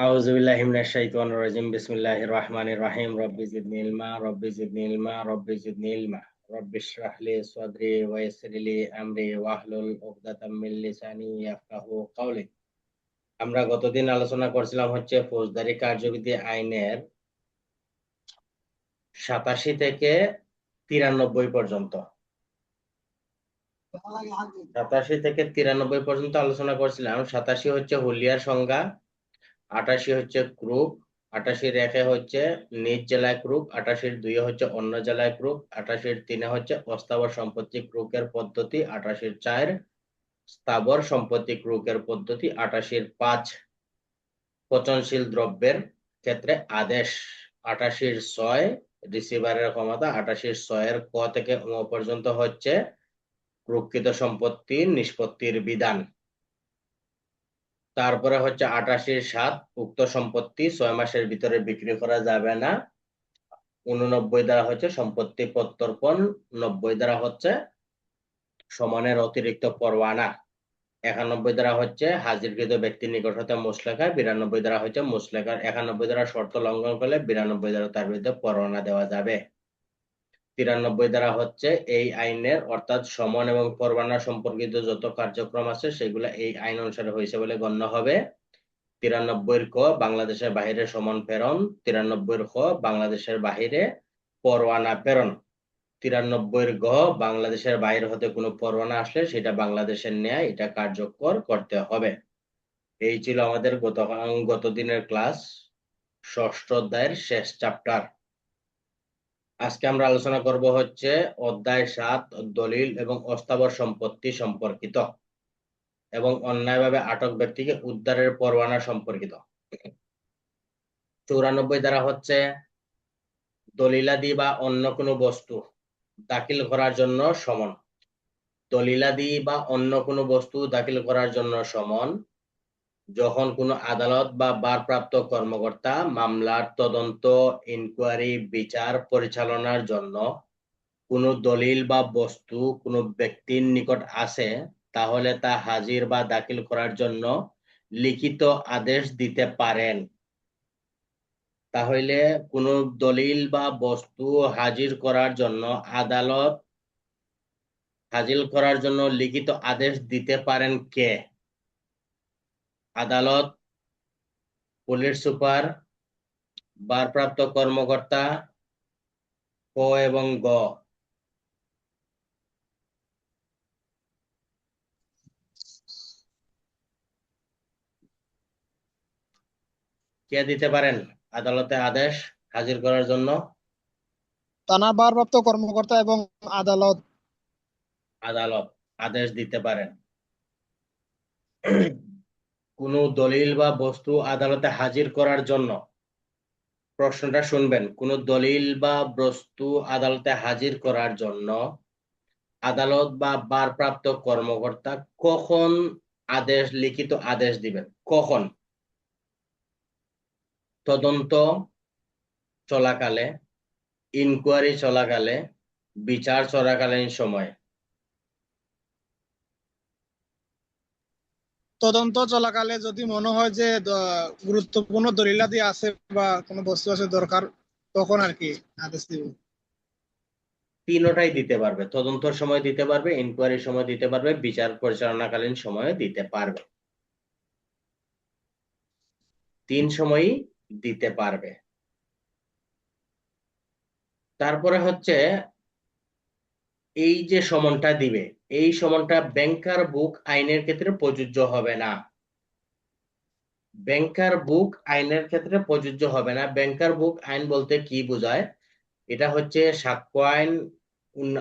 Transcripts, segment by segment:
আউযু বিল্লাহি মিনাশ শাইতানির রাজিম বিসমিল্লাহির রহমানির রহিম রব্বি জিদনি ইলমা রব্বি জিদনি ইলমা রব্বি জিদনি ইলমা রব্বিশরাহ লি সাদরি ওয়া ইয়াসসির লি আমরি ওয়াহলুল উকদাতাম মিন লিসানি ইয়াফকাহু কাওলি। আমরা গতদিন আলোচনা করছিলাম হচ্ছে ফৌজদারি কার্যবিধি আইনের 87 থেকে 93 পর্যন্ত। 87 থেকে 93 পর্যন্ত আলোচনা করছিলাম। 87 হচ্ছে হুলিয়ার সংজ্ঞা, 88 হচ্ছে ক্রুক, 88 হচ্ছে নিজ জেলায় ক্রুক, 88 হচ্ছে অন্য জেলায় ক্রুক, 88 হচ্ছে অস্থাবর সম্পত্তি ক্রুকের পদ্ধতি, 88 স্থাবর সম্পত্তি ক্রুকের পদ্ধতি, 88 পচনশীল দ্রব্যের ক্ষেত্রে আদেশ, 88 রিসিভারের ক্ষমতা, 88 ক থেকে পর্যন্ত হচ্ছে প্রকৃত সম্পত্তির নিষ্পত্তির বিধান। তারপরে হচ্ছে 88 উক্ত সম্পত্তি 6 মাসের ভিতরে বিক্রি করা যাবে না। 89 দ্বারা হচ্ছে সম্পত্তি প্রত্যর্পণ, 90 দ্বারা হচ্ছে সমানের অতিরিক্ত পরোয়ানা, 91 দ্বারা হচ্ছে হাজিরকৃত ব্যক্তির নিকট হতে মুচলেখা, 92 দ্বারা হচ্ছে মুচলেখার 91 দ্বারা শর্ত লঙ্ঘন করলে 92 দ্বারা তার বিরুদ্ধে পরোয়ানা দেওয়া যাবে। 93 দ্বারা হচ্ছে এই আইনের অর্থাৎ সমন এবং পরোয়ানা সম্পর্কিত যত কার্যক্রম আছে সেগুলো এই আইন অনুসারে হয়েছে বলে গণ্য হবে। 93 ক বাংলাদেশের বাহিরে সমন প্রেরণ, 93 খ বাংলাদেশের বাহিরে পরোয়ানা প্রেরণ, 93 গ বাংলাদেশের বাইরে হতে কোনো পরোয়ানা আসলে সেটা বাংলাদেশের ন্যায় এটা কার্যকর করতে হবে। এই ছিল আমাদের গত দিনের ক্লাস, ষষ্ঠ অধ্যায়ের শেষ চ্যাপ্টার। আজকে আমরা আলোচনা করব হচ্ছে অধ্যায় 7 দলিল এবং অস্থাবর সম্পত্তি সম্পর্কিত এবং অন্যায়ভাবে আটক ব্যক্তিকে উদ্ধারের পরোয়ানা সম্পর্কিত। 94 দ্বারা হচ্ছে দলিলাদি বা অন্য কোনো বস্তু দাখিল করার জন্য সমন। দলিলাদি বা অন্য কোনো বস্তু দাখিল করার জন্য সমন যখন কোনো আদালত বা ভারপ্রাপ্ত কর্মকর্তা মামলার তদন্ত, ইনকোয়ারি, বিচার পরিচালনার জন্য কোনো দলিল বা বস্তু কোনো ব্যক্তির নিকট আছে, তাহলে তা হাজির বা দাখিল করার জন্য লিখিত আদেশ দিতে পারেন। তাহলে কোনো দলিল বা বস্তু হাজির করার জন্য আদালত হাজির করার জন্য লিখিত আদেশ দিতে পারেন কে? আদালত, পুলিশ সুপার, ভারপ্রাপ্ত কর্মকর্তা, ক এবং গ। কে দিতে পারেন আদালতে আদেশ হাজির করার জন্য? থানা ভারপ্রাপ্ত কর্মকর্তা এবং আদালত। আদালত আদেশ দিতে পারেন। কোনো দলিল বা বস্তু আদালতে হাজির করার জন্য, প্রশ্নটা শুনবেন, কোন দলিল বা বস্তু আদালতে হাজির করার জন্য আদালত বা ভারপ্রাপ্ত কর্মকর্তা কখন লিখিত আদেশ দিবেন? কখন? তদন্ত চলাকালে, ইনকোয়ারি চলাকালে, বিচার চলাকালীন সময়ে। তদন্ত চলাকালে যদি মনে হয় যে গুরুত্বপূর্ণ দলিলাদি আছে বা কোনো বস্তু আছে দরকার, তখন আর কি আদেশ দিব। তিনটাই দিতে পারবে, তদন্তর সময় দিতে পারবে, ইনকোয়ারির সময় দিতে পারবে, বিচার পরিচালনাকালীন সময়ে দিতে পারবে। 3 সময়ই দিতে পারবে। তারপরে হচ্ছে এই যে সমনটা দিবে, এই সমনটা ব্যাংকার বুক আইনের ক্ষেত্রে প্রযোজ্য হবে না। ব্যাংকার বুক আইনের ক্ষেত্রে প্রযোজ্য হবে না। ব্যাংকার বুক আইন বলতে কি বোঝায়? এটা হচ্ছে সাক্ষ্য আইন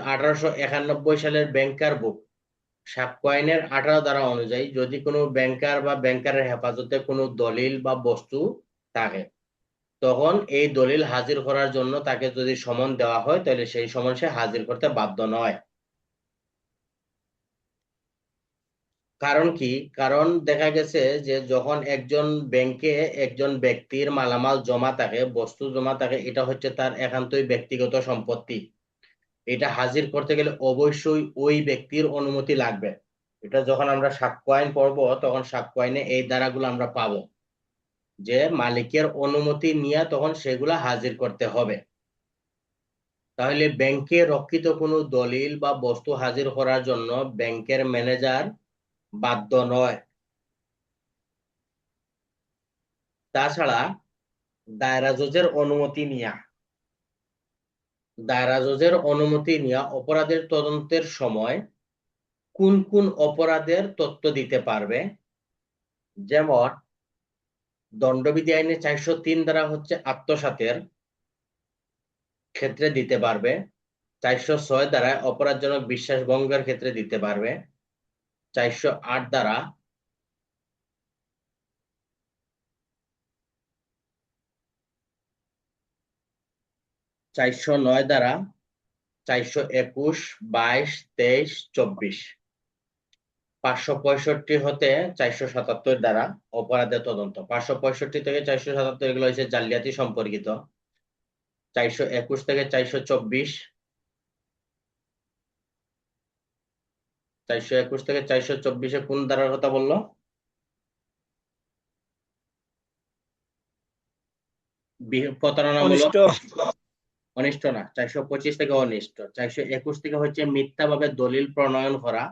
1891 সালের ব্যাংকার বুক। সাক্ষ্য আইনের 18 ধারা অনুযায়ী যদি কোনো ব্যাংকার বা ব্যাংকারের হেফাজতে কোনো দলিল বা বস্তু থাকে, তখন এই দলিল হাজির করার জন্য তাকে যদি সমন দেওয়া হয় তাহলে সেই সমন সে হাজির করতে বাধ্য নয়। কারণ কি? কারণ দেখা গেছে যে যখন একজন ব্যাংকে একজন ব্যক্তির মালামাল জমা থাকে, বস্তু জমা থাকে, এটা হচ্ছে তার একান্তই ব্যক্তিগত সম্পত্তি। এটা হাজির করতে গেলে অবশ্যই ওই ব্যক্তির অনুমতি লাগবে। এটা যখন আমরা সাক্ষ্য আইন পড়বো তখন সাক্ষ্য আইনে এই ধারাগুলো আমরা পাবো। যে মালিকের অনুমতি নিয়ে তখন সেগুলা হাজির করতে হবে। তাহলে ব্যাংকে রক্ষিত কোনো দলিল বা বস্তু হাজির করার জন্য ব্যাংকের ম্যানেজার বাধ্য নয়। তাছাড়া দায়রা জজের অনুমতি নিয়ে অপরাধের তদন্তের সময় কোন কোন অপরাধের তথ্য দিতে পারবে, যেমন দণ্ডবিধি আইনে 403 ধারা হচ্ছে আত্মসাতের ক্ষেত্রে দিতে পারবে, 406 ধারায় অপরাধজনক বিশ্বাস ভঙ্গের ক্ষেত্রে দিতে পারবে, 408 ধারা 409 ধারা 421, 22, 23, 24, 565 হতে 477 দ্বারা অপরাধের তদন্ত। 565 থেকে 477 এগুলো হচ্ছে জালিয়াতি সম্পর্কিত। 421 থেকে 424, 421 থেকে 424 কোন ধারার কথা বললো? প্রতারণামূলক, অনিষ্ট। অনিষ্ট না। 425 থেকে অনিষ্ট। 421 থেকে হচ্ছে মিথ্যাভাবে দলিল প্রণয়ন করা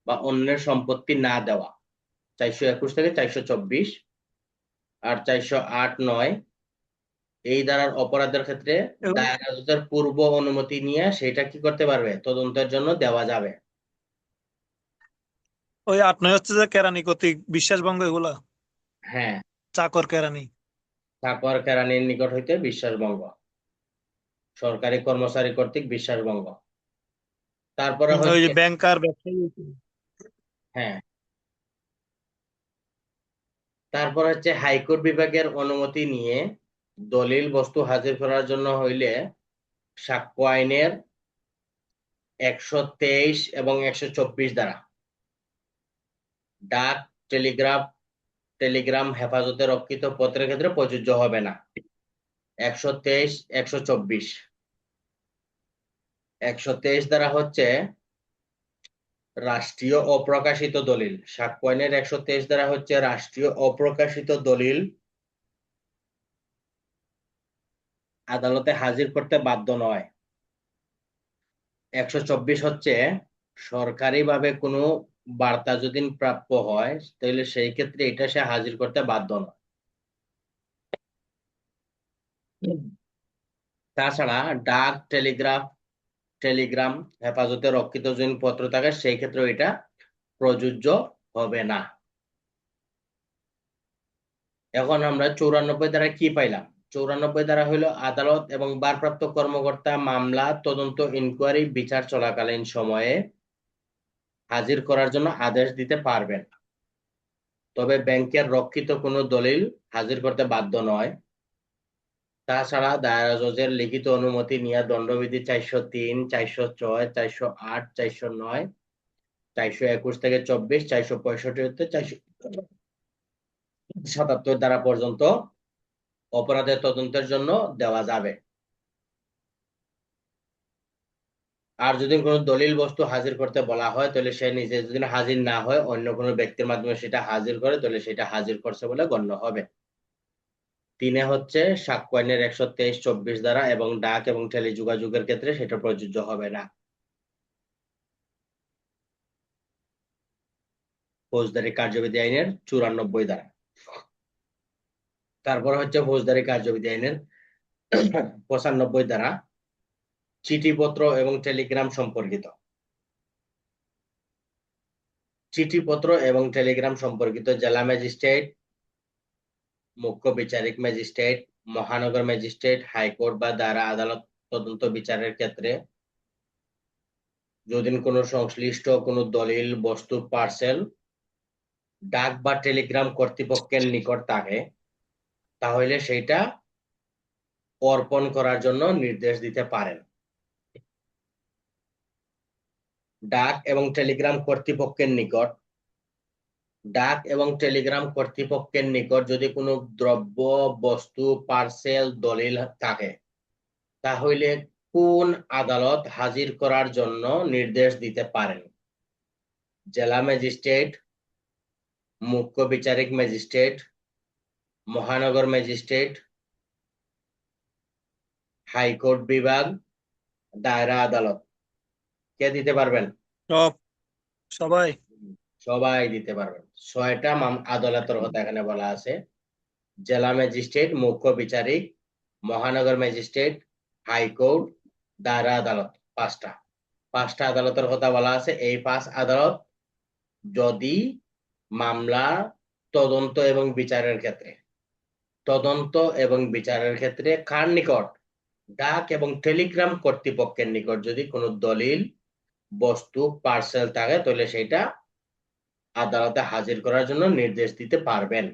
বা অন্যের সম্পত্তি না দেওয়া। 421 থেকে 424। আর 408-9 এই ধারার অপরাধের ক্ষেত্রে দায়রা জজের পূর্ব অনুমতি নিয়ে সেটা কি করতে পারবে, তদন্তের জন্য দেওয়া যাবে। ওই 8-9 হচ্ছে যে কেরানি কর্তৃক বিশ্বাসভঙ্গ, এগুলা হ্যাঁ, চাকর কেরানি। চাকর কেরানির নিকট হইতে বিশ্বাসভঙ্গ, সরকারি কর্মচারী কর্তৃক বিশ্বাসভঙ্গ। তারপরে ওই যে হচ্ছে ব্যাংকার ব্যবসায়ী। হ্যাঁ, তারপর হচ্ছে হাইকোর্ট বিভাগের অনুমতি নিয়ে দলিল বস্তু হাজির করার জন্য হইলে সাক্ষ্য আইনের 123 এবং 124 দ্বারা ডাক, টেলিগ্রাম হেফাজতে রক্ষিত পত্রের ক্ষেত্রে প্রযোজ্য হবে না। 123, 124। 123 দ্বারা হচ্ছে রাষ্ট্রীয় অপ্রকাশিত দলিল। সাক্ষ্য আইনের 123 দ্বারা হচ্ছে রাষ্ট্রীয় অপ্রকাশিত দলিল আদালতে হাজির করতে বাধ্য নয়। 124 হচ্ছে সরকারিভাবে কোনো বার্তা যদি প্রাপ্য হয় তাহলে সেই ক্ষেত্রে এটা সে হাজির করতে বাধ্য নয়। তাছাড়া ডাক, টেলিগ্রাম হেফাজতে রক্ষিত যদি পত্র থাকে সেই ক্ষেত্রে এটা প্রযোজ্য হবে না। এখন আমরা 94 দ্বারা কি পাইলাম? 94 দ্বারা হলো আদালত এবং ভারপ্রাপ্ত কর্মকর্তা মামলা, তদন্ত, ইনকোয়ারি, বিচার চলাকালীন সময়ে হাজির করার জন্য আদেশ দিতে পারবেন, তবে ব্যাংকের রক্ষিত কোনো দলিল হাজির করতে বাধ্য নয়। তাছাড়া দায়রা জজের লিখিত অনুমতি নিয়ে দণ্ডবিধি 403, 406, 408, 409, 421 থেকে 24, 465 হতে 477 দ্বারা পর্যন্ত অপরাধের তদন্তের জন্য দেওয়া যাবে। আর যদি কোনো দলিল বস্তু হাজির করতে বলা হয় তাহলে সে নিজে যদি হাজির না হয় অন্য কোনো ব্যক্তির মাধ্যমে সেটা হাজির করে তাহলে সেটা হাজির করছে বলে গণ্য হবে। 3 হচ্ছে সাক্ষ্য আইনের 123, 24 দ্বারা এবং ডাক এবং টেলিযোগাযোগের ক্ষেত্রে সেটা প্রযোজ্য হবে না। ফৌজদারি কার্যবিধি আইনের 94 দ্বারা। তারপর হচ্ছে ফৌজদারি কার্যবিধি আইনের 95 দ্বারা চিঠিপত্র এবং টেলিগ্রাম সম্পর্কিত। চিঠিপত্র এবং টেলিগ্রাম সম্পর্কিত জেলা ম্যাজিস্ট্রেট, মুখ্য বিচারিক ম্যাজিস্ট্রেট, মহানগর ম্যাজিস্ট্রেট, হাইকোর্ট বা দায়রা আদালত তদন্ত বিচারের ক্ষেত্রে যদি কোনো সংশ্লিষ্ট কোনো দলিল, বস্তু, পার্সেল ডাক বা টেলিগ্রাম কর্তৃপক্ষের নিকট থাকে তাহলে সেটা অর্পণ করার জন্য নির্দেশ দিতে পারেন। ডাক এবং টেলিগ্রাম কর্তৃপক্ষের নিকট যদি কোনো দ্রব্য, বস্তু, পার্সেল, দলিল থাকে তাহলে কোন আদালত হাজির করার জন্য নির্দেশ দিতে পারেন? জেলা ম্যাজিস্ট্রেট, মুখ্য বিচারিক ম্যাজিস্ট্রেট, মহানগর ম্যাজিস্ট্রেট, হাইকোর্ট বিভাগ, দায়রা আদালত। কে দিতে পারবেন? সব সবাই। সবাই দিতে পারবেন। 6টা আদালতের কথা এখানে বলা আছে। জেলা ম্যাজিস্ট্রেট, মুখ্য বিচারিক, মহানগর ম্যাজিস্ট্রেট, হাইকোর্ট, দায়রা আদালত। 5টা আদালতের কথা বলা আছে। এই 5 আদালত যদি মামলা তদন্ত এবং বিচারের ক্ষেত্রে কার নিকট? ডাক এবং টেলিগ্রাম কর্তৃপক্ষের নিকট যদি কোনো দলিল, বস্তু, পার্সেল থাকে তাহলে সেটা আদালতে হাজির করার জন্য নির্দেশ দিতে পারবেন।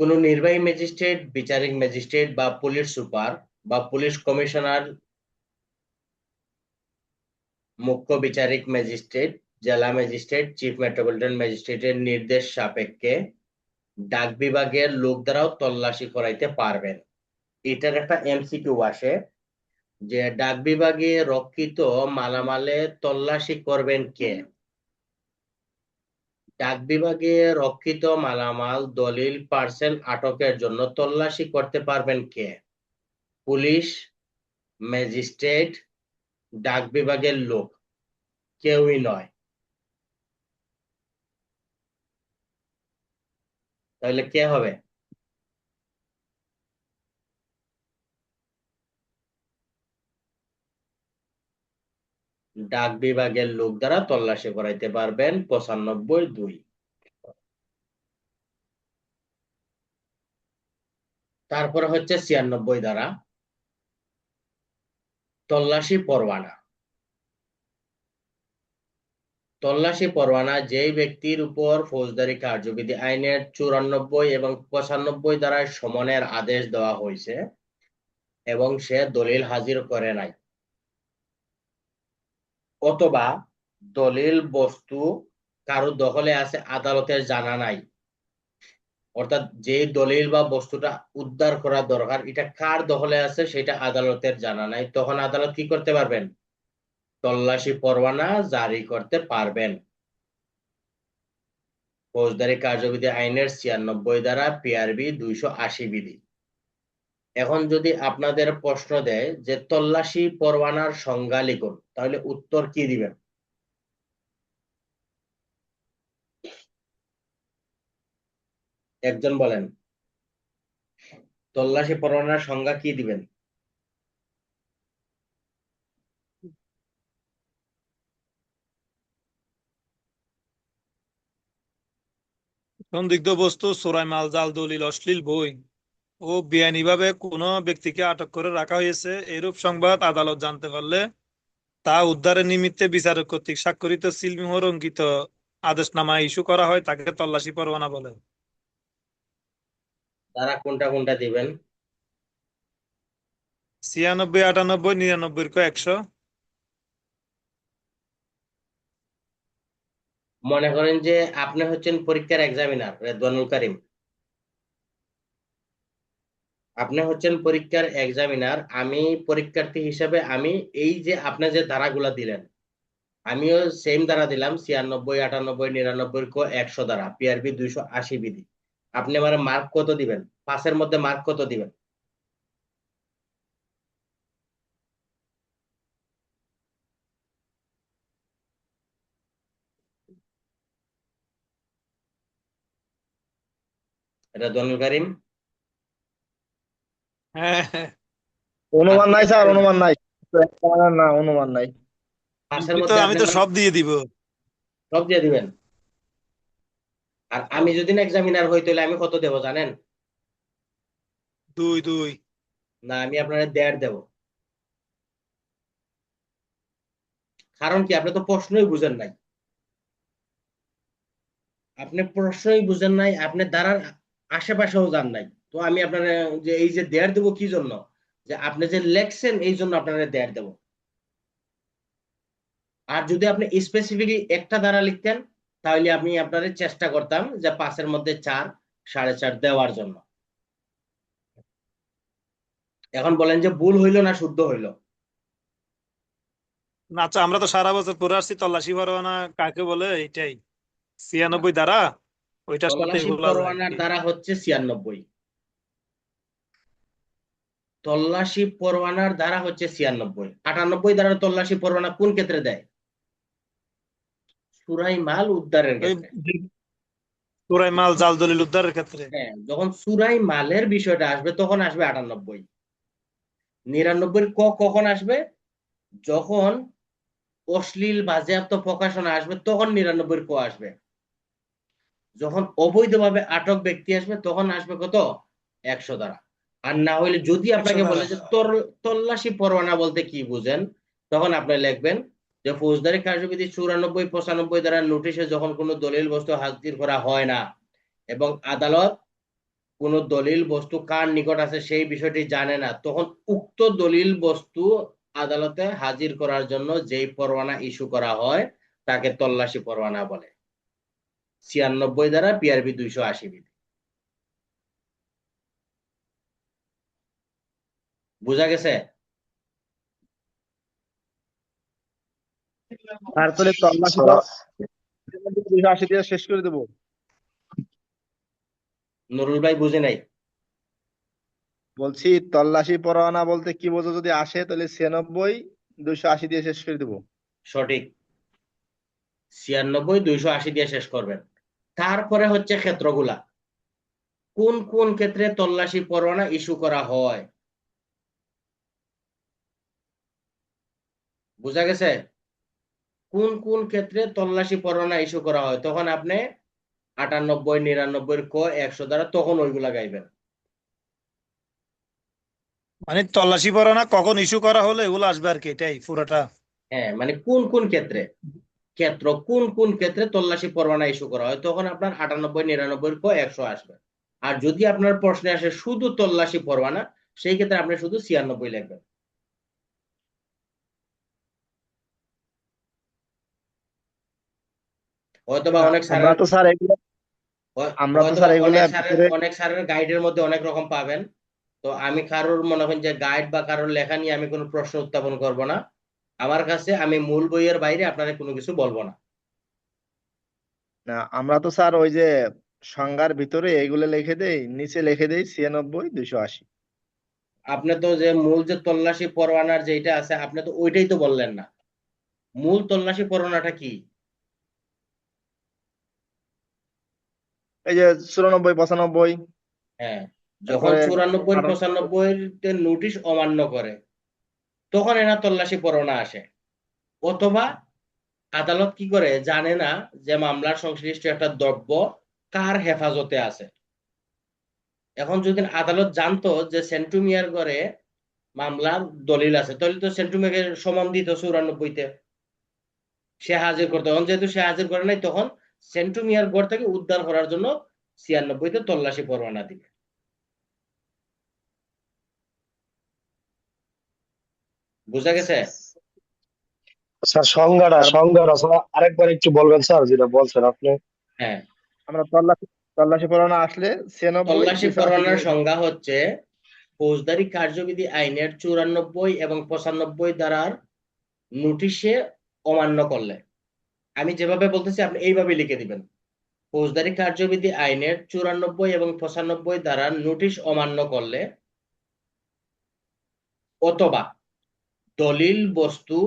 কোন নির্বাহী ম্যাজিস্ট্রেট, বিচারিক ম্যাজিস্ট্রেট বা পুলিশ সুপার বা পুলিশ কমিশনার, মুখ্য বিচারিক ম্যাজিস্ট্রেট, জেলা ম্যাজিস্ট্রেট, চিফ মেট্রোপলিটন ম্যাজিস্ট্রেটের নির্দেশ সাপেক্ষে ডাক বিভাগের লোক দ্বারাও তল্লাশি করাইতে পারবেন। এটার একটা এমসিকিউ আসে যে ডাক বিভাগে রক্ষিত মালামালে তল্লাশি করবেন কে? ডাক বিভাগে রক্ষিত মালামাল, দলিল, পার্সেল আটকের জন্য তল্লাশি করতে পারবেন কে? পুলিশ, ম্যাজিস্ট্রেট, ডাক বিভাগের লোক? কেউই নয়। তাহলে কে হবে? ডাক বিভাগের লোক দ্বারা তল্লাশি করাইতে পারবেন 95(2)। তারপরে হচ্ছে 96 ধারা, তল্লাশি পরোয়ানা। তল্লাশি পরোয়ানা যেই ব্যক্তির উপর ফৌজদারি কার্যবিধি আইনের 94 এবং 95 ধারায় সমনের আদেশ দেওয়া হয়েছে এবং সে দলিল হাজির করে নাই, অথবা দলিল, বস্তু কারো দখলে আছে, আদালতের জানা নাই, অর্থাৎ যে দলিল বা বস্তুটা উদ্ধার করা দরকার এটা কার দখলে আছে সেটা আদালতের জানা নাই, তখন আদালত কি করতে পারবেন? তল্লাশি পরোয়ানা জারি করতে পারবেন। ফৌজদারি কার্যবিধি আইনের 96 ধারা, পিআরবি 280 বিধি। এখন যদি আপনাদের প্রশ্ন দেয় যে তল্লাশি পরোয়ানার সংজ্ঞা লিখুন, তাহলে উত্তর কি দিবেন? একজন বলেন, তল্লাশি পরোয়ানার সংজ্ঞা কি দিবেন? সন্দিগ্ধ বস্তু, চোরাই মাল, জাল, দলিল, অশ্লীল বই ও বেআইনিভাবে কোনো ব্যক্তিকে আটক করে রাখা হয়েছে এরূপ সংবাদ আদালত জানতে পারলে তা উদ্ধারের নিমিত্তে বিচারক কর্তৃক স্বাক্ষরিত সিলমোহর অঙ্কিত আদেশনামা ইস্যু করা হয় তাকে তল্লাশি পরোয়ানা বলে। তারা কোনটা কোনটা দিবেন? 96, 98, 99 100। মনে করেন যে আপনি হচ্ছেন পরীক্ষার এক্সামিনার রেদওয়ানুল করিম, আপনি হচ্ছেন পরীক্ষার এক্সামিনার, আমি পরীক্ষার্থী হিসেবে আমি এই যে আপনি যে ধারাগুলা দিলেন আমিও সেম ধারা দিলাম, 96, 98, 99 ক 100 ধারা, পিআরবি 280 বিধি। আপনি আমার মার্ক কত দিবেন? 5-এর মধ্যে মার্ক কত দিবেন? রেদওয়ানুল করিম, হ্যাঁ, হ্যাঁ। অনুমান আপনি নাই স্যার, অনুমান নাই। না, অনুমান নাই। 5-এর মধ্যে আমি আপনি তো আমার সব দিয়ে দিব। সব দিয়ে দিবেন। আর আমি সব। যদি এক্সামিনার হই তাহলে আমি কত দেব জানেন? 2, 2। না, আমি আপনার 1.5 দেব। কারণ কি? আপনি তো প্রশ্নই বুঝেন নাই, আপনি দ্বারার আশেপাশেও যান নাই। তো আমি আপনার যে এই যে 1.5 দেবো কি জন্য? যে আপনি যে লেখছেন এই জন্য আপনার 1.5 দেবো। আর যদি আপনি স্পেসিফিকলি একটা দ্বারা লিখতেন তাহলে আমি আপনাদের চেষ্টা করতাম যে 5-এর মধ্যে 4, 4.5 দেওয়ার জন্য। এখন বলেন যে ভুল হইলো না শুদ্ধ হইলো? না, আচ্ছা, আমরা তো সারা বছর পড়ে আসছি তল্লাশি পরোয়ানা কাকে বলে, এটাই 96 ধারা। ওইটার সাথে তল্লাশি এগুলা যায় পরোয়ানার কি? ধারা হচ্ছে 96। তল্লাশি পরোয়ানার ধারা হচ্ছে 96। 98 ধারার তল্লাশি পরোয়ানা কোন ক্ষেত্রে দেয়? চুরাই মাল উদ্ধারের ওই ক্ষেত্রে। চোরাই মাল জাল দলিল উদ্ধারের ক্ষেত্রে। হ্যাঁ, যখন চুরাই মালের বিষয়টা আসবে তখন আসবে 98। 99 কখন আসবে? যখন অশ্লীল বাজেয়াপ্ত প্রকাশনা আসবে তখন 99 আসবে। যখন অবৈধভাবে আটক ব্যক্তি আসবে তখন আসবে কত? 100 ধারা। আর না হইলে যদি 100 আপনাকে ধারা। বলে যে তল্লাশি পরোয়ানা বলতে কি বুঝেন, তখন আপনি লিখবেন যে ফৌজদারি কার্যবিধি 94, 95 ধারার নোটিশে যখন কোনো দলিল বস্তু হাজির করা হয় না এবং আদালত কোনো দলিল বস্তু কার নিকট আছে সেই বিষয়টি জানে না, তখন উক্ত দলিল বস্তু আদালতে হাজির করার জন্য যেই পরোয়ানা ইস্যু করা হয় তাকে তল্লাশি পরোয়ানা বলে। 96 ধারা পিআরবি 280 বিধি। বুঝা গেছে? তারপরে তল্লাশি স্যার, পরোয়ানা 280 দিয়ে শেষ করে দেবো। নুরুল ভাই বুঝে নাই? বলছি তল্লাশি পরোয়ানা বলতে কি বোঝো, যদি আসে তাহলে 96 280 দিয়ে শেষ করে দেবো। সঠিক। 96 280 দিয়ে শেষ করবেন। তারপরে হচ্ছে ক্ষেত্রগুলা, কোন কোন ক্ষেত্রে তল্লাশি পরোয়ানা ইস্যু করা হয়। বুঝা গেছে? কোন কোন ক্ষেত্রে তল্লাশি পরোয়ানা ইস্যু করা হয়, তখন আপনি 98, 99 ক 100 দ্বারা তখন ওইগুলা গাইবেন। মানে তল্লাশি পরোয়ানা কখন ইস্যু করা হলে এগুলো আসবে আর কি, এটাই পুরোটা। হ্যাঁ, মানে কোন কোন ক্ষেত্রে, কোন কোন ক্ষেত্রে তল্লাশি পরোয়ানা ইস্যু করা হয় তখন আপনার 98, 99 ক 100 আসবে। আর যদি আপনার প্রশ্নে আসে শুধু তল্লাশি পরোয়ানা, সেই ক্ষেত্রে আপনি শুধু 96 লিখবেন। হয়তোবা না, অনেক আমরা স্যারের তো স্যার এগুলো আমরা তো হয়তোবা স্যার এগুলো ভিতরে অনেক স্যারের গাইডের মধ্যে অনেক রকম পাবেন। তো আমি কারোর মনে করেন যে গাইড বা কারোর লেখা নিয়ে আমি কোনো প্রশ্ন উত্থাপন করব না। আমার কাছে আমি মূল বইয়ের বাইরে আপনাদের কোনো কিছু বলবো না। না, আমরা তো স্যার ওই যে সংজ্ঞার ভিতরে এগুলো লিখে দেই, নিচে লিখে দেই 96 280। আপনি তো যে মূল যে তল্লাশি পরোয়ানার যেটা আছে আপনি তো ওইটাই তো বললেন না। মূল তল্লাশি পরোয়ানাটা কি? এই যে 94 95, হ্যাঁ, যখন তারপরে 94, 98। 95 তে নোটিশ অমান্য করে তখন এনা তল্লাশি পরোয়ানা আসে। অথবা আদালত কি করে জানে না যে মামলার সংশ্লিষ্ট একটা দ্রব্য কার হেফাজতে আছে। এখন যদি আদালত জানতো যে সেন্টু মিয়ার ঘরে মামলার দলিল আছে, তাহলে তো সেন্টু মিয়াকে সমন দিত 94-তে, সে হাজির করতো। এখন যেহেতু সে হাজির করে নাই, তখন সেন্টু মিয়ার ঘর থেকে উদ্ধার করার জন্য 96-তে তল্লাশি পরোয়ানা দিবে। বুঝা গেছে? স্যার আর সংজ্ঞাটা স্যার আরেকবার একটু বলবেন স্যার, যেটা বলছেন আপনি। হ্যাঁ, আমরা তল্লাশি পরোয়ানা আসলে 96 তল্লাশি 280 পরোয়ানার দিয়ে সংজ্ঞা হচ্ছে ফৌজদারি কার্যবিধি আইনের 94 এবং 95 ধারার নোটিশে অমান্য করলে। আমি যেভাবে বলতেছি আপনি এইভাবে লিখে দিবেন। ফৌজদারি কার্যবিধি আইনের 94 এবং 95 ধারার নোটিশ অমান্য করলে, অথবা দলিল বস্তু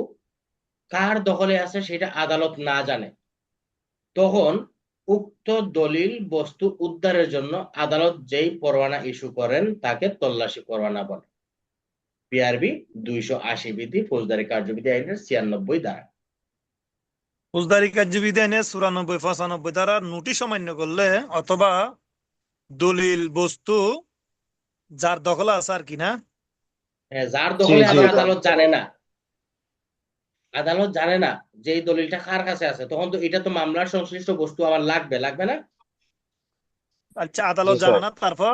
কার দখলে আছে সেটা আদালত না জানে, তখন উক্ত দলিল বস্তু উদ্ধারের জন্য আদালত যেই পরোয়ানা ইস্যু করেন তাকে তল্লাশি পরোয়ানা বলে। পিআরবি 280 বিধি, ফৌজদারি কার্যবিধি আইনের 96 ধারা। ফৌজদারি কার্যবিধি আইনে 94, 95 ধারা নোটিশ অমান্য করলে অথবা দলিল বস্তু যার দখলে আছে আর কি, না? হ্যাঁ, যার জি দখলে জি আবার আদালত জানে না, আদালত জানে না যে এই দলিলটা কার কাছে আছে, তখন তো এটা তো মামলার সংশ্লিষ্ট বস্তু আমার লাগবে, লাগবে না? আচ্ছা, জি আদালত জানে স্যার। না, তারপর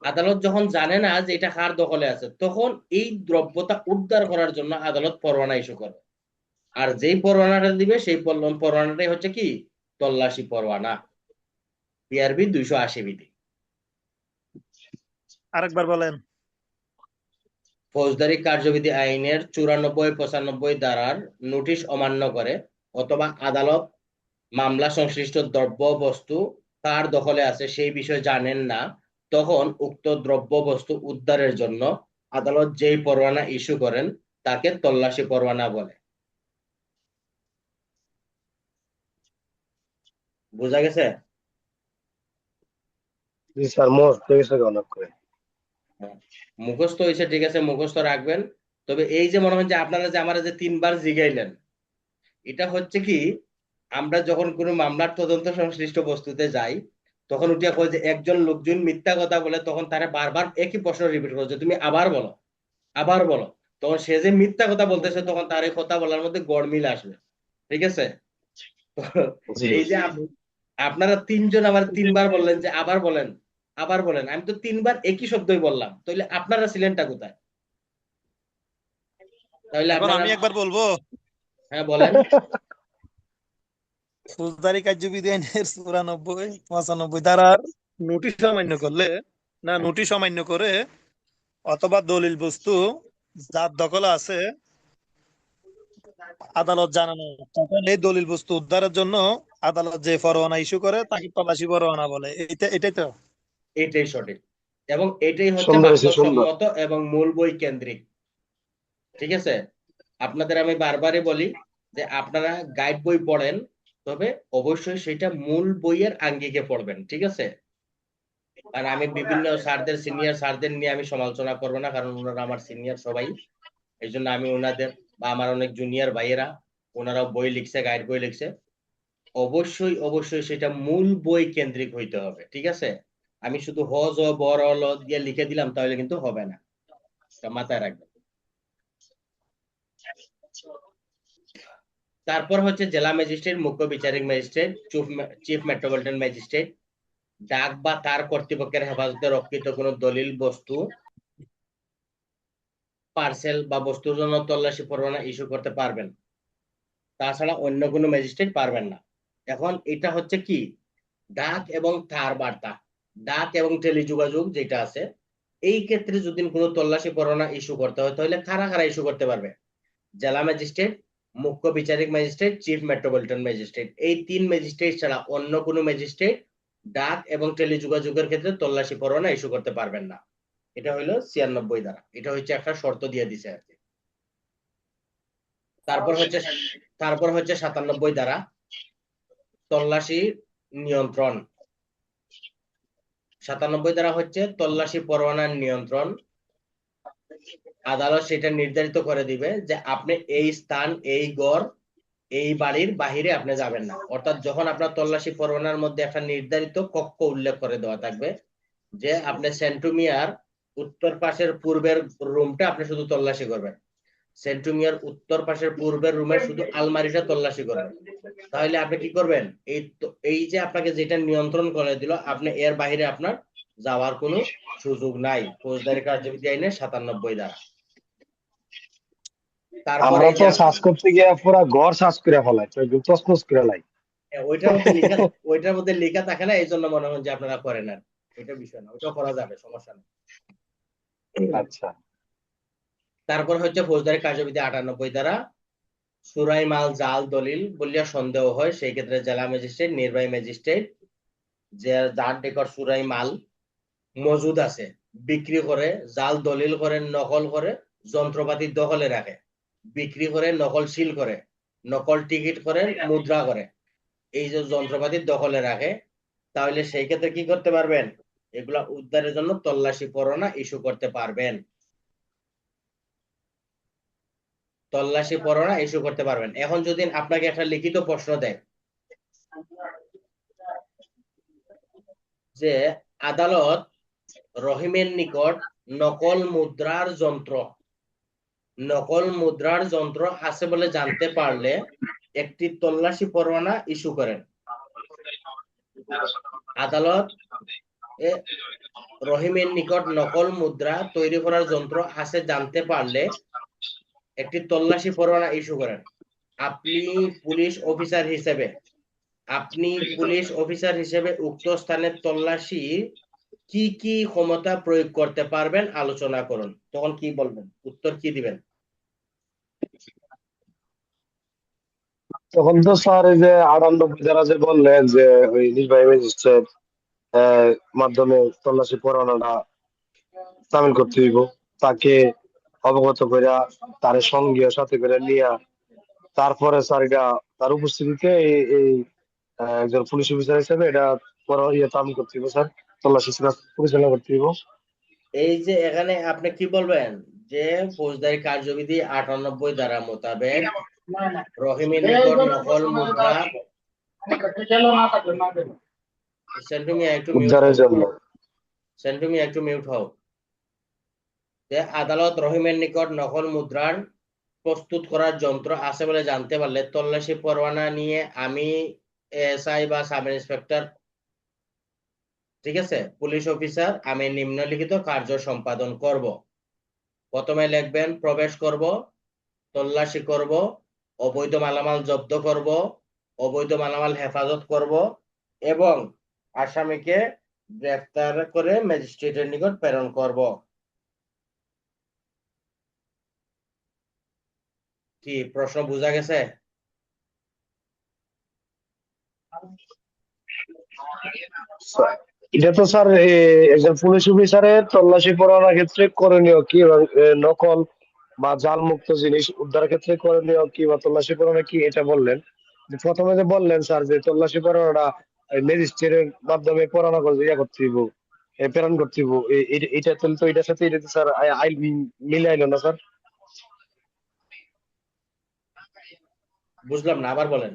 আদালত যখন জানে না যে এটা কার দখলে আছে, তখন এই দ্রব্যতা উদ্ধার করার জন্য আদালত পরোয়ানা ইস্যু করে। আর যেই পরোয়ানাটা দিবে সেই পরোয়ানাটাই হচ্ছে কি? তল্লাশি পরোয়ানা। পিআরবি 280 বিধি। আরেকবার বলেন। ফৌজদারি কার্যবিধি আইনের 94, 95 ধারার নোটিশ অমান্য করে অথবা আদালত মামলা সংশ্লিষ্ট দ্রব্য বস্তু কার দখলে আছে সেই বিষয়ে জানেন না, তখন উক্ত দ্রব্য বস্তু উদ্ধারের জন্য আদালত যেই পরোয়ানা ইস্যু করেন তাকে তল্লাশি পরোয়ানা বলে। বোঝা গেছে? জি স্যার, মোর ঠিক আছে অনেক করে। হ্যাঁ। মুখস্থ হয়েছে, ঠিক আছে, মুখস্থ রাখবেন। তবে এই যে মনে হয় যে আপনারা যে আমার যে 3বার জিগাইলেন, এটা হচ্ছে কি, আমরা যখন কোনো মামলার তদন্ত সংশ্লিষ্ট বস্তুতে যাই তখন উঠিয়া কয় যে একজন লোকজন মিথ্যা কথা বলে, তখন তারা বারবার একই প্রশ্ন রিপিট করে যে তুমি আবার বলো, আবার বলো। তখন সে যে মিথ্যা কথা বলতেছে তখন তার এই কথা বলার মধ্যে গড়মিল আসবে। ঠিক আছে? তো জি এই যে আপনারা 3জন আমার 3বার বললেন যে আবার বলেন, আবার বলেন, আমি তো 3বার একই শব্দই বললাম, তাহলে আপনারা ছিলেনটা কোথায়? তাহলে এখন আপনারা, আমি একবার বলবো, হ্যাঁ বলেন। ফৌজদারি কার্যবিধি আইনের 94, 95 ধারার নোটিশ অমান্য করলে, না নোটিশ অমান্য করে অথবা দলিল বস্তু যার দখলে আছে আদালত জানানো, তখন এই দলিল বস্তু উদ্ধারের জন্য আদালত যে পরোয়ানা ইস্যু করে তাকে তল্লাশি পরোয়ানা বলে। এটাই তো। এটাই সঠিক, এবং এটাই হচ্ছে সুন্দর হয়েছে, সুন্দর। বাস্তবসম্মত এবং মূল বই কেন্দ্রিক। ঠিক আছে? আপনাদের আমি বারবারই বলি যে আপনারা গাইড বই পড়েন, তবে অবশ্যই সেটা মূল বইয়ের আঙ্গিকে পড়বেন। ঠিক আছে? আর আমি বিভিন্ন স্যারদের, সিনিয়র স্যারদের নিয়ে আমি সমালোচনা করবো না, কারণ ওনারা আমার সিনিয়র সবাই। এই জন্য আমি ওনাদের বা আমার অনেক জুনিয়র ভাইয়েরা, ওনারাও বই লিখছে, গাইড বই লিখছে, অবশ্যই অবশ্যই সেটা মূল বই কেন্দ্রিক হইতে হবে। ঠিক আছে? আমি শুধু হ জ ব র ল দিয়ে লিখে দিলাম তাহলে কিন্তু হবে না, এটা মাথায় রাখবেন। তারপর হচ্ছে জেলা ম্যাজিস্ট্রেট, মুখ্য বিচারিক ম্যাজিস্ট্রেট, চিফ মেট্রোপলিটন ম্যাজিস্ট্রেট ডাক বা তার কর্তৃপক্ষের হেফাজতে রক্ষিত কোনো দলিল, বস্তু, পার্সেল বা বস্তুর জন্য তল্লাশি পরোয়ানা ইস্যু করতে পারবেন, তাছাড়া অন্য কোনো ম্যাজিস্ট্রেট পারবেন না। এখন এটা হচ্ছে কি, ডাক এবং তার বার্তা, ডাক এবং টেলিযোগাযোগ যেটা আছে, এই ক্ষেত্রে যদি কোনো তল্লাশি পরোয়ানা ইস্যু করতে হয় তাহলে কারা কারা ইস্যু করতে পারবে? জেলা ম্যাজিস্ট্রেট, মুখ্য বিচারিক ম্যাজিস্ট্রেট, চিফ মেট্রোপলিটন ম্যাজিস্ট্রেট, এই 3 ম্যাজিস্ট্রেট ছাড়া অন্য কোনো ম্যাজিস্ট্রেট ডাক এবং টেলিযোগাযোগের ক্ষেত্রে তল্লাশি পরোয়ানা ইস্যু করতে পারবেন না। এটা হলো 96 ধারা, এটা হচ্ছে একটা শর্ত দিয়ে দিছে আর কি। তারপর হচ্ছে 97 ধারা, তল্লাশি নিয়ন্ত্রণ। 97 ধারা হচ্ছে তল্লাশি পরোয়ানার নিয়ন্ত্রণ। আদালত সেটা নির্ধারিত করে দিবে যে আপনি এই স্থান, এই গড়, এই বাড়ির বাহিরে আপনি যাবেন না। অর্থাৎ যখন আপনার তল্লাশি পরোয়ানার মধ্যে একটা নির্ধারিত কক্ষ উল্লেখ করে দেওয়া থাকবে যে আপনি সেন্টুমিয়ার উত্তর পাশের পূর্বের রুমটা আপনি শুধু তল্লাশি করবেন, সেন্টুমিয়ার উত্তর পাশের পূর্বের রুমের শুধু আলমারিটা তল্লাশি করবেন, তাহলে আপনি কি করবেন? এই যে আপনাকে যেটা নিয়ন্ত্রণ করে দিল, আপনি এর বাইরে আপনার যাওয়ার কোনো সুযোগ নাই, ফৌজদারি কার্যবিধি আইনের 97 ধারা। তারপরে আমরা এই তো যে সার্চ করতে গিয়ে পুরা ঘর সার্চ করে ফেলাই, তো একদম তছনছ করে লাই। ওইটার মধ্যে লেখা থাকে না, এই জন্য মনে হয় যে আপনারা করেন না, ওইটা বিষয় না, ওইটা করা যাবে, সমস্যা নেই। আচ্ছা। তারপর হচ্ছে ফৌজদারি কার্যবিধি 98 ধারা, চুরাই মাল, জাল দলিল বলিয়া সন্দেহ হয় সেই ক্ষেত্রে জেলা ম্যাজিস্ট্রেট, নির্বাহী ম্যাজিস্ট্রেট, যে যার নিকট চুরাই মাল মজুদ আছে, বিক্রি করে, জাল দলিল করে, নকল করে, যন্ত্রপাতি দখলে রাখে, বিক্রি করে, নকল সিল করে, নকল টিকিট করে, মুদ্রা করে, এই যে যন্ত্রপাতি দখলে রাখে, তাহলে সেই ক্ষেত্রে কি করতে পারবেন? এগুলা উদ্ধারের জন্য তল্লাশি পরোয়ানা ইস্যু করতে পারবেন, তল্লাশি পরোয়ানা ইস্যু করতে পারবেন। এখন যদি আপনাকে একটা লিখিত প্রশ্ন দেয় যে আদালত রহিমের নিকট নকল মুদ্রার যন্ত্র আছে বলে জানতে পারলে একটি তল্লাশি পরোয়ানা ইস্যু করেন। আদালত রহিমের নিকট নকল মুদ্রা তৈরি করার যন্ত্র আছে জানতে পারলে একটি তল্লাশি পরোয়ানা ইস্যু করেন। আপনি পুলিশ অফিসার হিসেবে উক্ত স্থানে তল্লাশি কি কি ক্ষমতা প্রয়োগ করতে পারবেন আলোচনা করুন। তখন কি বলবেন, উত্তর কি দিবেন? তখন তো স্যার এই যে 98 ধারা যে বললেন যে ওই নির্বাহী ম্যাজিস্ট্রেট মাধ্যমে তল্লাশি পরোয়ানাটা তামিল করতে হইব, তাকে অবগত কইরা তার সঙ্গীয় সাথে করে নিয়া তারপরে স্যার এটা তার উপস্থিতিতে এই একজন পুলিশ অফিসার হিসেবে এটা তামিল করতে হইব স্যার, তল্লাশি পরিচালনা করতে হইব। এই যে এখানে আপনি কি বলবেন যে ফৌজদারি কার্যবিধি 98 ধারা মোতাবেক রহিমের নিকট নকল মুদ্রা সেন্টুমিয়া একটু মিউট উদ্ধারের হও, জন্য। সেন্টুমিয়া একটু মিউট হও। যে আদালত রহিমের নিকট নকল মুদ্রার প্রস্তুত করার যন্ত্র আছে বলে জানতে পারলে তল্লাশি পরোয়ানা নিয়ে আমি এসআই বা সাব ইন্সপেক্টর, ঠিক আছে, পুলিশ অফিসার, আমি নিম্নলিখিত কার্য সম্পাদন করব। প্রথমে লিখবেন প্রবেশ করব, তল্লাশি করব, অবৈধ মালামাল জব্দ করব, অবৈধ মালামাল হেফাজত করব এবং আসামিকে গ্রেফতার করে ম্যাজিস্ট্রেটের নিকট প্রেরণ করব। কি প্রশ্ন বোঝা গেছে? এটা তো স্যার একজন পুলিশ অফিসারের তল্লাশি পরোয়ানার ক্ষেত্রে করণীয় কি, এবং নকল বা জাল মুক্ত জিনিস উদ্ধারের ক্ষেত্রে করণীয় কি বা তল্লাশি পরোয়ানা কি, এটা বললেন। যে প্রথমে যে বললেন স্যার যে তল্লাশি পরোয়ানাটা ম্যাজিস্ট্রেটের মাধ্যমে পরোয়ানা করে ইয়া করতে হইব, প্রেরণ করতে হইব, এটা তো এটার সাথে এটা তো স্যার আইন মিলে আইলো না স্যার। বুঝলাম না, আবার বলেন।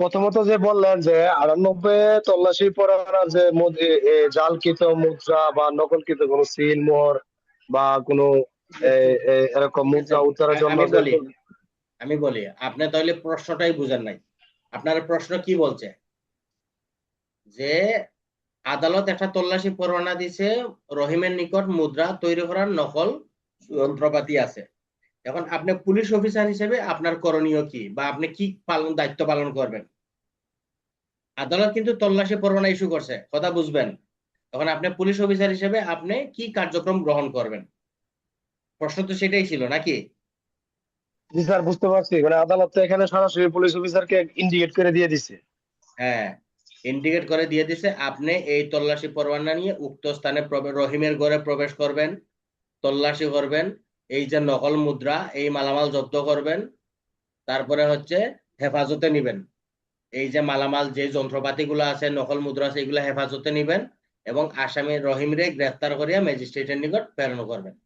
প্রথমত যে বললেন যে 98 তল্লাশি পরোয়ানার যে জালকৃত মুদ্রা বা নকলকৃত কোনো সিল মোহর বা কোনো এরকম ঠিক আছে, মুদ্রা উদ্ধারের জন্য আমি যে বলি আমি বলি আপনি তাহলে প্রশ্নটাই বুঝেন নাই। আপনার প্রশ্ন কি বলছে যে আদালত একটা তল্লাশি পরোয়ানা দিছে, রহিমের নিকট মুদ্রা তৈরি করার নকল যন্ত্রপাতি আছে। এখন আপনি পুলিশ অফিসার হিসেবে আপনার করণীয় কি বা আপনি কি দায়িত্ব পালন করবেন? আদালত কিন্তু তল্লাশি পরোয়ানা ইস্যু করছে, কথা বুঝবেন। তখন আপনি পুলিশ অফিসার হিসেবে আপনি কি কার্যক্রম গ্রহণ করবেন? প্রশ্ন তো সেটাই ছিল নাকি? জি স্যার, বুঝতে পারছি, মানে আদালত তো এখানে সরাসরি পুলিশ অফিসারকে ইন্ডিকেট করে দিয়ে দিছে। হ্যাঁ, ইন্ডিকেট করে দিয়ে দিছে আপনি এই তল্লাশি পরোয়ানা নিয়ে উক্ত স্থানে রহিমের ঘরে প্রবেশ করবেন, তল্লাশি করবেন, এই যে নকল মুদ্রা এই মালামাল জব্দ করবেন, তারপরে হচ্ছে হেফাজতে নিবেন, এই যে মালামাল যে যন্ত্রপাতিগুলো আছে নকল মুদ্রা আছে এগুলো হেফাজতে নিবেন এবং আসামি রহিমরে গ্রেফতার করিয়া ম্যাজিস্ট্রেটের নিকট প্রেরণ করবেন।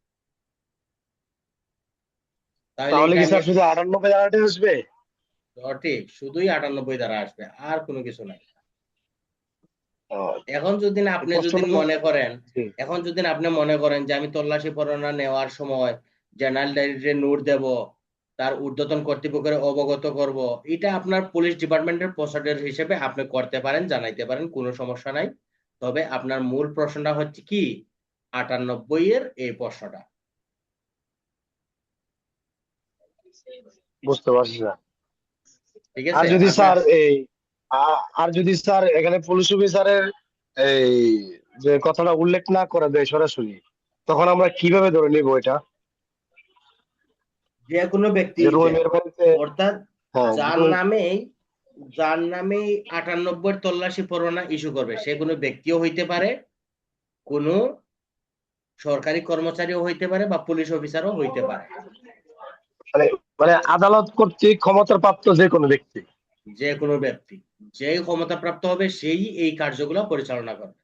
তাহলে তাহলে এই কি কাহিনী স্যার শুধু 98 ধারাটি আসবে? ঠিক, শুধুই 98 দ্বারা আসবে, আর কোনো কিছু নাই। আহ, এখন যদি না আপনি যদি প্রশ্নটা মনে করেন, জি। এখন যদি না আপনি মনে করেন যে আমি তল্লাশি পরোয়ানা নেওয়ার সময় জেনারেল ডায়েরিতে নোট দেব, তার ঊর্ধ্বতন কর্তৃপক্ষের অবগত করব, এটা আপনার পুলিশ ডিপার্টমেন্টের প্রসিডিউর হিসেবে আপনি করতে পারেন, জানাইতে পারেন, কোনো সমস্যা নাই। তবে আপনার মূল প্রশ্নটা হচ্ছে কি 98 এর এই প্রশ্নটা, বুঝতে পারছি স্যার। ঠিক আর আছে যদি আপনার। স্যার আর যদি স্যার এখানে পুলিশ অফিসারের এই যে কথাটা উল্লেখ না করে দেয় সরাসরি, তখন আমরা কিভাবে ধরে নিব এটা যে কোনো ব্যক্তি যে যে রহিমের বাড়িতে? অর্থাৎ হ্যাঁ, যার নামেই 98 তল্লাশি পরোয়ানা ইস্যু করবে সে কোনো ব্যক্তিও হইতে পারে, কোনো সরকারি কর্মচারীও হইতে পারে বা পুলিশ অফিসারও হইতে পারে। মানে মানে আদালত কর্তৃক ক্ষমতার প্রাপ্ত যে কোনো ব্যক্তি। যে কোনো ব্যক্তি যেই ক্ষমতাপ্রাপ্ত হবে সেই এই কার্যগুলো পরিচালনা করবে।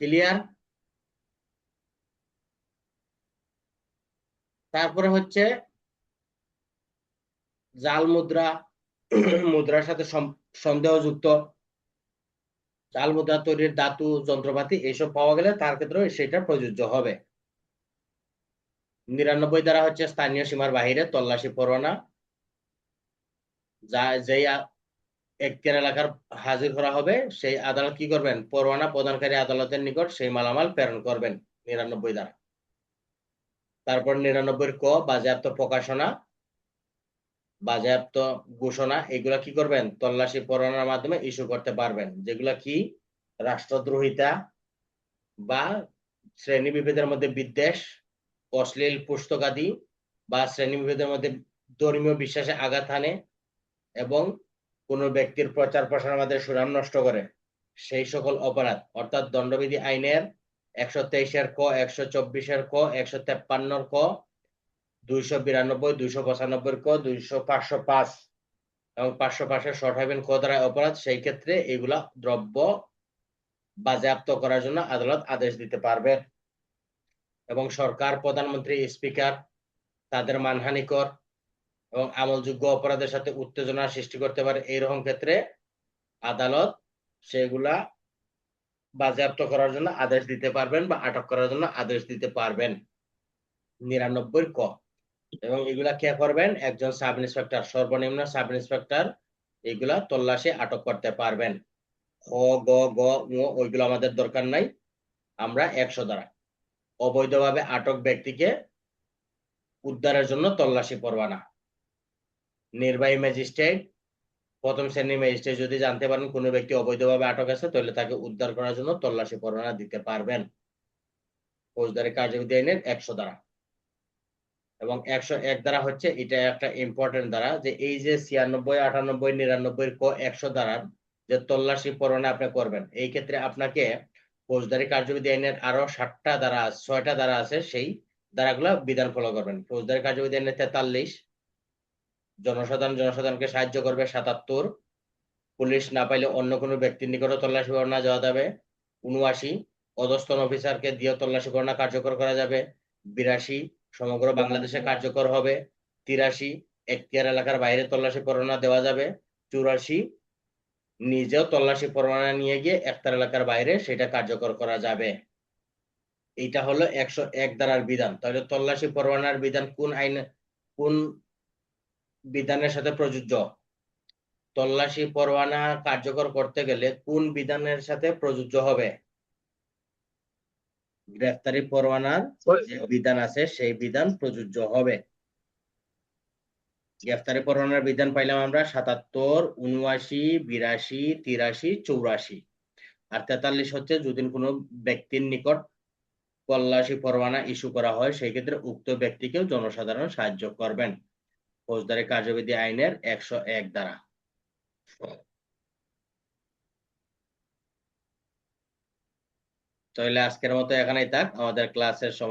ক্লিয়ার? তারপরে হচ্ছে জাল মুদ্রা, মুদ্রার সাথে সন্দেহযুক্ত জাল মুদ্রা তৈরির ধাতু যন্ত্রপাতি এসব পাওয়া গেলে তার ক্ষেত্রে সেটা প্রযোজ্য হবে। 99 দ্বারা হচ্ছে স্থানীয় সীমার বাহিরে তল্লাশি পরোয়ানা, যা যেই এখতিয়ার এলাকার হাজির করা হবে সেই আদালত কি করবেন, পরোয়ানা প্রদানকারী আদালতের নিকট সেই মালামাল প্রেরণ করবেন 99 দ্বারা। তারপর 99 ক বাজেয়াপ্ত প্রকাশনা, বাজেয়াপ্ত ঘোষণা, এগুলা কি করবেন তল্লাশি পরোয়ানার মাধ্যমে ইস্যু করতে পারবেন, যেগুলা কি রাষ্ট্রদ্রোহিতা বা শ্রেণী বিভেদের মধ্যে বিদ্বেষ, অশ্লীল পুস্তকাদি বা শ্রেণী বিভেদের মধ্যে ধর্মীয় বিশ্বাসে আঘাত হানে এবং কোনো ব্যক্তির প্রচার প্রসারের মধ্যে সুনাম নষ্ট করে সেই সকল অপরাধ অর্থাৎ দণ্ডবিধি আইনের 123-এর ক, 124-এর ক, 153-এর ক, 292, 295-এর ক, 505 এবং 505-এর শর্ট হ্যাভেন ক দ্বারা অপরাধ, সেই ক্ষেত্রে এগুলা দ্রব্য বাজেয়াপ্ত করার জন্য আদালত আদেশ দিতে পারবে এবং সরকার, প্রধানমন্ত্রী, স্পিকার তাদের মানহানিকর এবং আমলযোগ্য অপরাধের সাথে উত্তেজনা সৃষ্টি করতে পারে। এইরকম ক্ষেত্রে আদালত সেগুলা বাজেয়াপ্ত করার জন্য আদেশ দিতে পারবেন বা আটক করার জন্য আদেশ দিতে পারবেন। 99 ক, এবং এগুলা কে করবেন? একজন সাব ইন্সপেক্টর, সর্বনিম্ন সাব ইন্সপেক্টর এগুলা তল্লাশি আটক করতে পারবেন। খ, গ, গ, ঙ ওইগুলো আমাদের দরকার নাই, আমরা 100 দ্বারা অবৈধভাবে আটক ব্যক্তিকে উদ্ধারের জন্য তল্লাশি পরোয়ানা। নির্বাহী ম্যাজিস্ট্রেট, প্রথম শ্রেণীর ম্যাজিস্ট্রেট যদি জানতে পারেন কোনো ব্যক্তি অবৈধভাবে আটক আছে তাহলে তাকে উদ্ধার করার জন্য তল্লাশি পরোয়ানা দিতে পারবেন ফৌজদারি কার্যবিধি আইনের 100 দ্বারা। এবং 101 দ্বারা হচ্ছে এটা একটা ইম্পর্টেন্ট দ্বারা, যে এই যে 96, 98, 99 ক 100 দ্বারা যে তল্লাশি পরোয়ানা আপনি করবেন, এই ক্ষেত্রে আপনাকে ফৌজদারি কার্যবিধি আইনের আরো 6টা দ্বারা আছে, সেই ধারাগুলো বিধান ফলো করবেন। ফৌজদারি কার্যবিধি আইনের 43, জনসাধারণকে সাহায্য করবে 77, পুলিশ না পাইলে অন্য কোনো ব্যক্তির নিকট তল্লাশি পরোয়ানা দেওয়া যাবে 79, অধস্তন অফিসারকে দিয়ে তল্লাশি পরোয়ানা কার্যকর করা যাবে 82, সমগ্র বাংলাদেশে কার্যকর হবে 83, এখতিয়ার এলাকার বাইরে তল্লাশি পরোয়ানা দেওয়া যাবে 84, নিজেও তল্লাশি পরোয়ানা নিয়ে গিয়ে এখতিয়ার এলাকার বাইরে সেটা কার্যকর করা যাবে। এইটা হলো 101 ধারার বিধান। তাহলে তল্লাশি পরোয়ানার বিধান কোন বিধানের সাথে প্রযোজ্য? তল্লাশি পরোয়ানা কার্যকর করতে গেলে কোন বিধানের সাথে প্রযোজ্য হবে? গ্রেফতারি পরোয়ানার যে বিধান আছে সেই বিধান প্রযোজ্য হবে। গ্রেফতারি পরোয়ানার বিধান পাইলাম আমরা 77, 79, 82, 83, 84। আর 43 হচ্ছে যদি কোনো ব্যক্তির নিকট তল্লাশি পরোয়ানা ইস্যু করা হয় সেই ক্ষেত্রে উক্ত ব্যক্তিকেও জনসাধারণ সাহায্য করবেন ফৌজদারি কার্যবিধি আইনের 101 দ্বারা। তাহলে আজকের মতো এখানেই থাক, আমাদের ক্লাসের সময়